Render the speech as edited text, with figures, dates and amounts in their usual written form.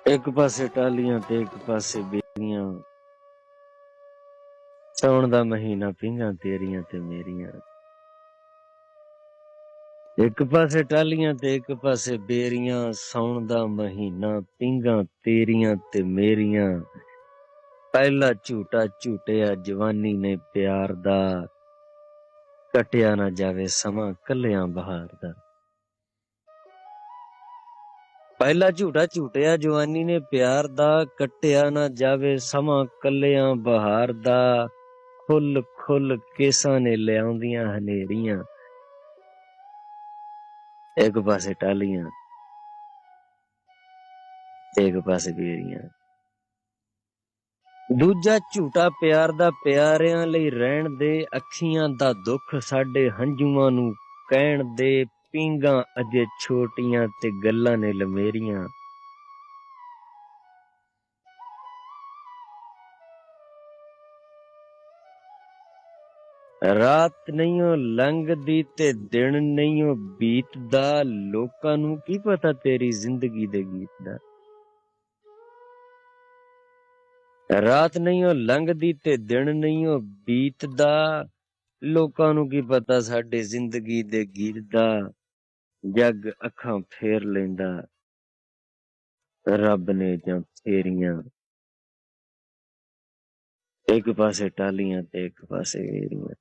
ਇੱਕ ਪਾਸੇ ਟਾਹਲੀਆਂ ਤੇ ਇੱਕ ਪਾਸੇ ਬੇਰੀਆਂ, ਸਾਉਣ ਦਾ ਮਹੀਨਾ ਪੀਂਘਾਂ ਤੇਰੀਆਂ ਤੇ ਮੇਰੀਆਂ। ਇੱਕ ਪਾਸੇ ਟਾਹਲੀਆਂ ਤੇ ਇੱਕ ਪਾਸੇ ਬੇਰੀਆਂ, ਸਾਉਣ ਦਾ ਮਹੀਨਾ ਪੀਂਘਾਂ ਤੇਰੀਆਂ ਤੇ ਮੇਰੀਆਂ। ਪਹਿਲਾ ਝੂਟਾ ਝੂਟਿਆ ਜਵਾਨੀ ਨੇ ਪਿਆਰ ਦਾ, ਕੱਟਿਆ ਨਾ ਜਾਵੇ ਸਮਾਂ ਕੱਲਿਆਂ ਬਹਾਰ ਦਾ। ਪਹਿਲਾ ਝੂਟਾ ਝੂਟਿਆ ਜਵਾਨੀ ਨੇ ਪਿਆਰ ਦਾ, ਕੱਟਿਆ ਨਾ ਜਾਵੇ ਸਮਾਂ ਕੱਲਿਆਂ ਬਹਾਰ ਦਾ। ਖੁੱਲ ਖੁੱਲ ਕੇਸਾਂ ਨੇ ਲਿਆਉਂਦੀਆਂ ਹਨੇਰੀਆਂ, ਇੱਕ ਪਾਸੇ ਟਾਹਲੀਆਂ ਤੇ ਇੱਕ ਪਾਸੇ ਬੇਰੀਆਂ। ਦੂਜਾ ਝੂਟਾ ਪਿਆਰ ਦਾ ਪਿਆਰਿਆਂ ਲਈ ਰਹਿਣ ਦੇ, ਅੱਖੀਆਂ ਦਾ ਦੁੱਖ ਸਾਡੇ ਹੰਝੂਆਂ ਨੂੰ ਕਹਿਣ ਦੇ। ਪੀਂਘਾਂ ਅਜੇ ਛੋਟੀਆਂ ਤੇ ਗੱਲਾਂ ਨੇ ਲਮੇਰੀਆਂ, ਰਾਤ ਨਹੀਂਓ ਲੰਘਦੀ ਤੇ ਦਿਨ ਨਹੀਂਓ ਬੀਤਦਾ, ਲੋਕਾਂ ਨੂੰ ਕੀ ਪਤਾ ਤੇਰੀ ਜ਼ਿੰਦਗੀ ਦੇ ਗੀਤ ਦਾ। ਰਾਤ ਨਹੀਂਓ ਲੰਘਦੀ ਤੇ ਦਿਨ ਨਹੀਂਓ ਬੀਤਦਾ, ਲੋਕਾਂ ਨੂੰ ਕੀ ਪਤਾ ਸਾਡੀ ਜ਼ਿੰਦਗੀ ਦੇ ਗੀਤ ਦਾ। ਜੱਗ ਅੱਖਾਂ ਫੇਰ ਲੈਂਦਾ, ਰੱਬ ਨੇ ਜਾਂ ਫੇਰੀਆਂ, ਇੱਕ ਪਾਸੇ ਟਾਹਲੀਆਂ ਤੇ ਇੱਕ ਪਾਸੇ ਵੇਰੀਆਂ।